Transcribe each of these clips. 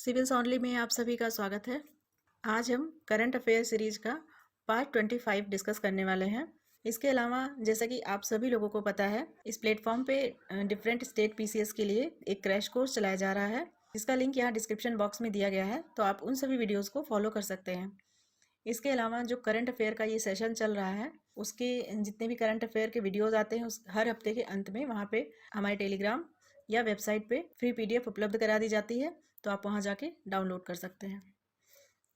Civils only में आप सभी का स्वागत है। आज हम करंट अफेयर सीरीज का पार्ट 25 डिस्कस करने वाले हैं। इसके अलावा जैसा कि आप सभी लोगों को पता है, इस प्लेटफॉर्म पे डिफरेंट स्टेट पीसीएस के लिए एक क्रैश कोर्स चलाया जा रहा है, जिसका लिंक यहाँ डिस्क्रिप्शन बॉक्स में दिया गया है, तो आप उन सभी वीडियोज़ को फॉलो कर सकते हैं। इसके अलावा जो करंट अफेयर का ये सेशन चल रहा है, उसके जितने भी करंट अफेयर के वीडियोज़ आते हैं, उस हर हफ्ते के अंत में वहाँ पे हमारे टेलीग्राम या वेबसाइट पे फ्री पीडीएफ उपलब्ध करा दी जाती है, तो आप वहाँ जाके डाउनलोड कर सकते हैं।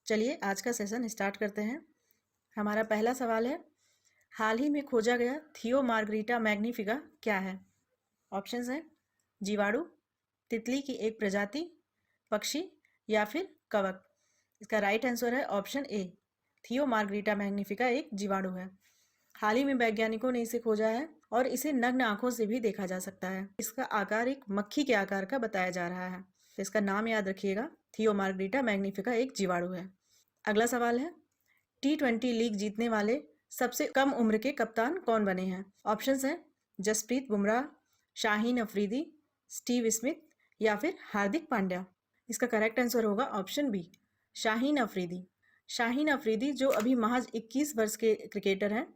चलिए आज का सेशन स्टार्ट करते हैं। हमारा पहला सवाल है, हाल ही में खोजा गया थियो मार्गरीटा मैग्निफिका क्या है? ऑप्शंस हैं जीवाणु, तितली की एक प्रजाति, पक्षी या फिर कवक। इसका राइट आंसर है ऑप्शन ए, थियो मार्गरीटा मैग्निफिका एक जीवाणु है। हाल ही में वैज्ञानिकों ने इसे खोजा है और इसे नग्न आंखों से भी देखा जा सकता है। इसका आकार एक मक्खी के आकार का बताया जा रहा है, तो इसका नाम याद रखिएगा, थियो मार्गरीटा मैग्निफिका एक जीवाणु है। अगला सवाल है, T20 लीग जीतने वाले सबसे कम उम्र के कप्तान कौन बने हैं? ऑप्शंस हैं जसप्रीत बुमराह, शाहीन अफरीदी, स्टीव स्मिथ या फिर हार्दिक पांड्या। इसका करेक्ट आंसर होगा ऑप्शन बी, शाहीन अफरीदी। शाहीन अफरीदी जो अभी महज 21 वर्ष के क्रिकेटर हैं,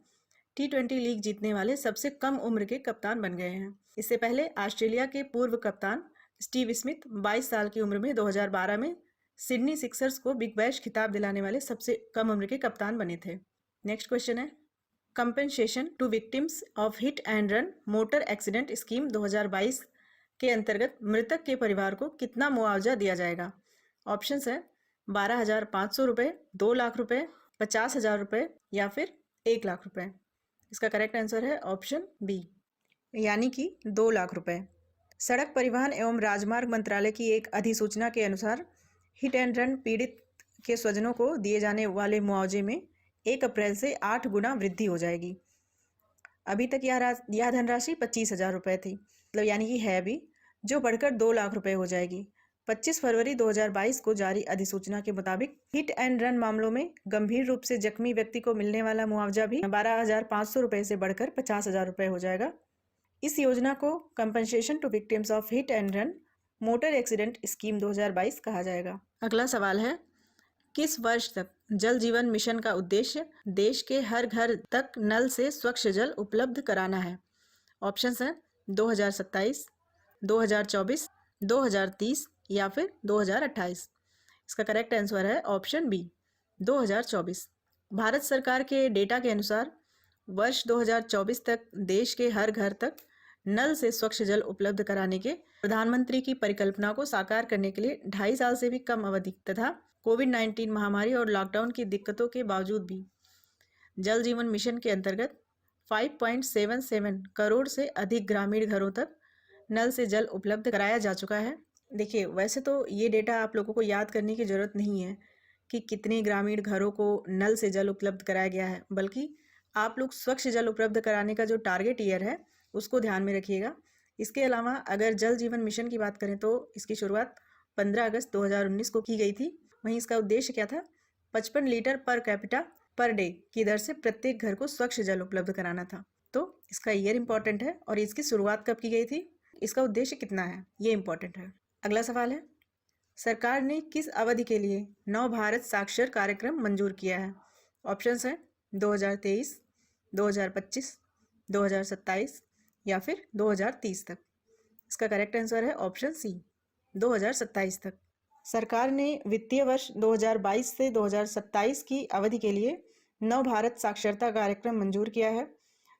T20 लीग जीतने वाले सबसे कम उम्र के कप्तान बन गए हैं। इससे पहले ऑस्ट्रेलिया के पूर्व कप्तान स्टीव स्मिथ 22 साल की उम्र में 2012 में सिडनी सिक्सर्स को बिग बैश खिताब दिलाने वाले सबसे कम उम्र के कप्तान बने थे। नेक्स्ट क्वेश्चन है, compensation to victims of hit and run motor accident scheme 2022 के अंतर्गत मृतक के परिवार को कितना मुआवजा दिया जाएगा? ऑप्शंस है 12,500 रुपये, 2 लाख रुपए, 50,000 रुपये या फिर 1 लाख रुपए। इसका करेक्ट आंसर है ऑप्शन बी, यानी कि 2 लाख रुपए। सड़क परिवहन एवं राजमार्ग मंत्रालय की एक अधिसूचना के अनुसार हिट एंड रन पीड़ित के स्वजनों को दिए जाने वाले मुआवजे में 1 अप्रैल से 8 गुना वृद्धि हो जाएगी। अभी तक यह धनराशि 25,000 रुपये थी, मतलब यानी कि है अभी, जो बढ़कर 2 लाख रुपए हो जाएगी। 25 फरवरी 2022 को जारी अधिसूचना के मुताबिक हिट एंड रन मामलों में गंभीर रूप से जख्मी व्यक्ति को मिलने वाला मुआवजा भी 12,500 रुपये से बढ़कर 50,000 रुपये हो जाएगा। इस योजना को compensation to victims of hit and run motor accident scheme 2022 कहा जाएगा। अगला सवाल है, किस वर्ष तक जल जीवन मिशन का उद्देश्य देश के हर घर तक नल से स्वच्छ जल उपलब्ध कराना है? ऑप्शंस हैं 2027, 2024, 2030 या फिर 2028। इसका करेक्ट आंसर है ऑप्शन बी, 2024। भारत सरकार के डेटा के अनुसार वर्ष 2024 तक देश के हर घर तक नल से स्वच्छ जल उपलब्ध कराने के प्रधानमंत्री की परिकल्पना को साकार करने के लिए 2.5 साल से भी कम अवधि तथा कोविड-19 महामारी और लॉकडाउन की दिक्कतों के बावजूद भी जल जीवन मिशन के अंतर्गत 5.77 करोड़ से अधिक ग्रामीण घरों तक नल से जल उपलब्ध कराया जा चुका है। देखिए, वैसे तो ये डेटा आप लोगों को याद करने की ज़रूरत नहीं है कि कितने ग्रामीण घरों को नल से जल उपलब्ध कराया गया है, बल्कि आप लोग स्वच्छ जल उपलब्ध कराने का जो टारगेट ईयर है उसको ध्यान में रखिएगा। इसके अलावा अगर जल जीवन मिशन की बात करें तो इसकी शुरुआत 15 अगस्त 2019 को की गई थी। वहीं इसका उद्देश्य क्या था? 55 litre per capita per day की दर से प्रत्येक घर को स्वच्छ जल उपलब्ध कराना था। तो इसका ईयर इंपॉर्टेंट है और इसकी शुरुआत कब की गई थी, इसका उद्देश्य कितना है, ये इंपॉर्टेंट है। अगला सवाल है, सरकार ने किस अवधि के लिए नव भारत साक्षर कार्यक्रम मंजूर किया है? ऑप्शंस हैं 2023, 2025, 2027 या फिर 2030 तक। इसका करेक्ट आंसर है ऑप्शन सी, 2027 तक। सरकार ने वित्तीय वर्ष 2022 से 2027 की अवधि के लिए नव भारत साक्षरता कार्यक्रम मंजूर किया है,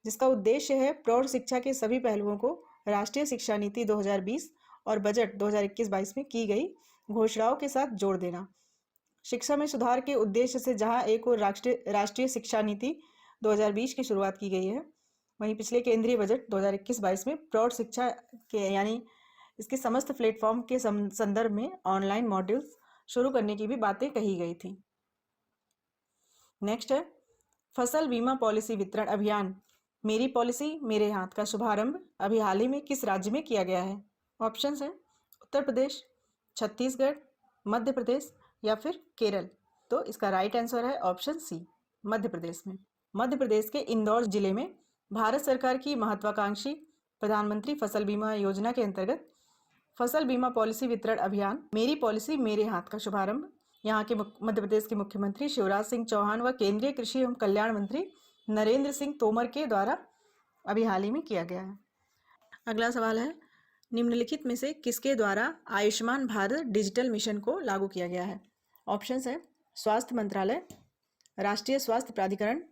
जिसका उद्देश्य है प्रौढ़ शिक्षा के सभी पहलुओं को राष्ट्रीय शिक्षा नीति 2020 और बजट 2021-22 में की गई घोषणाओं के साथ जोड़ देना। शिक्षा में सुधार के उद्देश्य से जहां एक और राष्ट्रीय शिक्षा नीति 2020 की शुरुआत की गई है, वहीं पिछले केंद्रीय बजट 2021-22 में प्रौढ़ शिक्षा के यानी इसके समस्त प्लेटफॉर्म के संदर्भ में ऑनलाइन मॉड्यूल्स शुरू करने की भी बातें कही गई थी। नेक्स्ट है, फसल बीमा पॉलिसी वितरण अभियान मेरी पॉलिसी मेरे हाथ का शुभारंभ अभी हाल ही में किस राज्य में किया गया है? ऑप्शंस हैं उत्तर प्रदेश, छत्तीसगढ़, मध्य प्रदेश या फिर केरल। तो इसका राइट आंसर है ऑप्शन सी, मध्य प्रदेश में। मध्य प्रदेश के इंदौर जिले में भारत सरकार की महत्वाकांक्षी प्रधानमंत्री फसल बीमा योजना के अंतर्गत फसल बीमा पॉलिसी वितरण अभियान मेरी पॉलिसी मेरे हाथ का शुभारंभ यहाँ के मध्य प्रदेश के मुख्यमंत्री शिवराज सिंह चौहान व केंद्रीय कृषि एवं कल्याण मंत्री नरेंद्र सिंह तोमर के द्वारा अभी हाल ही में किया गया है। अगला सवाल है, निम्नलिखित में से किसके द्वारा आयुष्मान भारत डिजिटल मिशन को लागू किया गया है? ऑप्शंस है स्वास्थ्य मंत्रालय, राष्ट्रीय स्वास्थ्य प्राधिकरण,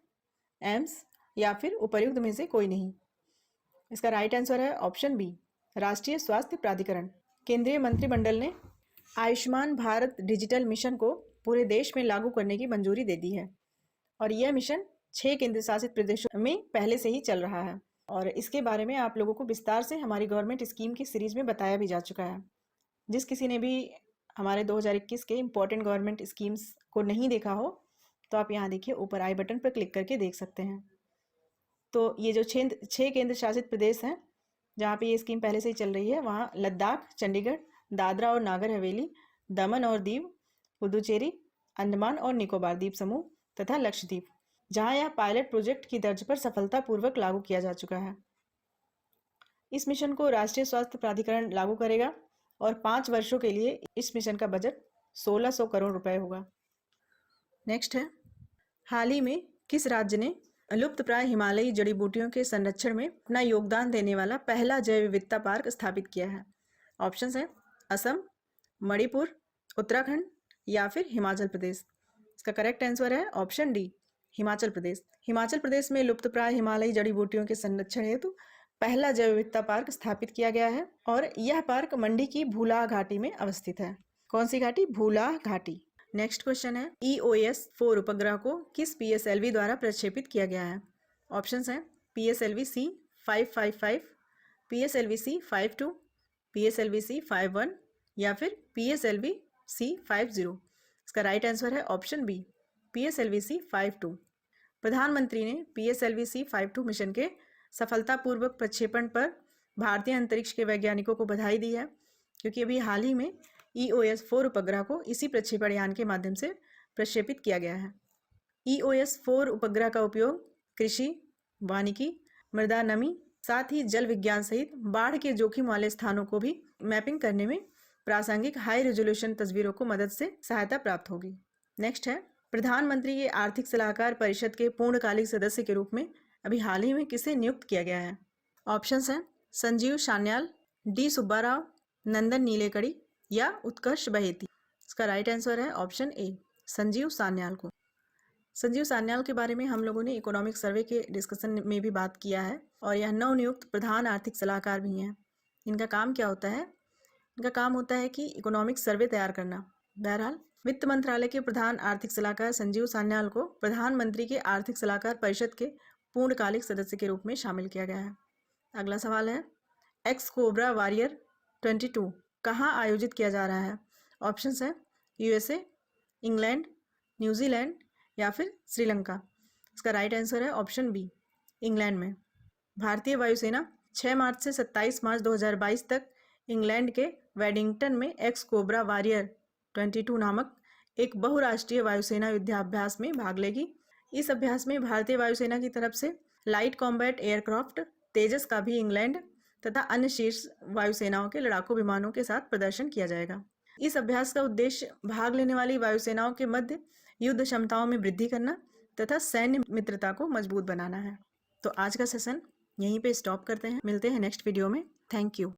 एम्स या फिर उपर्युक्त में से कोई नहीं। इसका राइट आंसर है ऑप्शन बी, राष्ट्रीय स्वास्थ्य प्राधिकरण। केंद्रीय मंत्रिमंडल ने आयुष्मान भारत डिजिटल मिशन को पूरे देश में लागू करने की मंजूरी दे दी है और यह मिशन 6 केंद्र शासित प्रदेशों में पहले से ही चल रहा है और इसके बारे में आप लोगों को विस्तार से हमारी गवर्नमेंट स्कीम की सीरीज में बताया भी जा चुका है। जिस किसी ने भी हमारे 2021 के इम्पोर्टेंट गवर्नमेंट स्कीम्स को नहीं देखा हो तो आप यहाँ देखिए, ऊपर आई बटन पर क्लिक करके देख सकते हैं। तो ये जो 6 केंद्र शासित प्रदेश हैं जहाँ पे ये स्कीम पहले से ही चल रही है, वहाँ लद्दाख, चंडीगढ़, दादरा और नागर हवेली, दमन और दीव, पुदुचेरी, अंडमान और निकोबार द्वीप समूह तथा लक्षद्वीप, जहाँ यह पायलट प्रोजेक्ट की तर्ज पर सफलतापूर्वक लागू किया जा चुका है। इस मिशन को राष्ट्रीय स्वास्थ्य प्राधिकरण लागू करेगा और 5 वर्षों के लिए इस मिशन का बजट 1600 करोड़ रुपए होगा। नेक्स्ट है, हाल ही में किस राज्य ने लुप्त प्राय हिमालयी जड़ी बूटियों के संरक्षण में अपना योगदान देने वाला पहला जैव विविधता पार्क स्थापित किया है? ऑप्शंस है असम, मणिपुर, उत्तराखंड या फिर हिमाचल प्रदेश। इसका करेक्ट आंसर है ऑप्शन डी, हिमाचल प्रदेश। हिमाचल प्रदेश में लुप्त प्राय हिमालयी जड़ी बूटियों के संरक्षण हेतु पहला जैव विविधता पार्क स्थापित किया गया है और यह पार्क मंडी की भूलाह घाटी में अवस्थित है। कौन सी घाटी? भूलाह घाटी। नेक्स्ट क्वेश्चन है, EOS-4 उपग्रह को किस PSLV द्वारा प्रक्षेपित किया गया है? ऑप्शंस हैं PSLV-C 555, PSLV-C 52, PSLV-C 51 या फिर PSLV-C 50। इसका राइट आंसर है ऑप्शन बी, PSLV-C 52। प्रधानमंत्री ने PSLV-C 52 मिशन के सफलतापूर्वक प्रक्षेपण पर भारतीय अंतरिक्ष के वैज्ञानिकों को बधाई दी है, क्योंकि अभी हाल ही में EOS-4 उपग्रह को इसी प्रक्षेपण यान के माध्यम से प्रक्षेपित किया गया है। EOS-4 उपग्रह का उपयोग कृषि, वानिकी, मृदा नमी, साथ ही जल विज्ञान सहित बाढ़ के जोखिम वाले स्थानों को भी मैपिंग करने में प्रासंगिक हाई रेजोल्यूशन तस्वीरों को मदद से सहायता प्राप्त होगी। नेक्स्ट है, प्रधानमंत्री के आर्थिक सलाहकार परिषद के पूर्णकालिक सदस्य के रूप में अभी हाल ही में किसे नियुक्त किया गया है? ऑप्शंस हैं संजीव सान्याल, डी सुब्बाराव, नंदन नीलेकड़ी या उत्कर्ष बहेती। इसका राइट आंसर है ऑप्शन ए, संजीव सान्याल को। संजीव सान्याल के बारे में हम लोगों ने इकोनॉमिक सर्वे के डिस्कशन में भी बात किया है और यह नवनियुक्त प्रधान आर्थिक सलाहकार भी हैं। इनका काम क्या होता है? इनका काम होता है कि इकोनॉमिक सर्वे तैयार करना। बहरहाल, वित्त मंत्रालय के प्रधान आर्थिक सलाहकार संजीव सान्याल को प्रधानमंत्री के आर्थिक सलाहकार परिषद के पूर्णकालिक सदस्य के रूप में शामिल किया गया है। अगला सवाल है, एक्स कोबरा वॉरियर 22 कहाँ आयोजित किया जा रहा है? ऑप्शंस है USA, इंग्लैंड, न्यूजीलैंड या फिर श्रीलंका। इसका राइट आंसर है ऑप्शन बी, इंग्लैंड में। भारतीय वायुसेना 6 मार्च से 27 मार्च 2022 तक इंग्लैंड के वेडिंगटन में एक्स कोबरा वॉरियर 22 नामक एक बहुराष्ट्रीय वायुसेना युद्धाभ्यास में भाग लेगी। इस अभ्यास में भारतीय वायुसेना की तरफ से लाइट कॉम्बैट एयरक्राफ्ट तेजस का भी इंग्लैंड तथा अन्य शीर्ष वायुसेनाओं के लड़ाकू विमानों के साथ प्रदर्शन किया जाएगा। इस अभ्यास का उद्देश्य भाग लेने वाली वायुसेनाओं के मध्य युद्ध क्षमताओं में वृद्धि करना तथा सैन्य मित्रता को मजबूत बनाना है। तो आज का सेशन यहीं पे स्टॉप करते हैं। मिलते हैं नेक्स्ट वीडियो में। Thank you.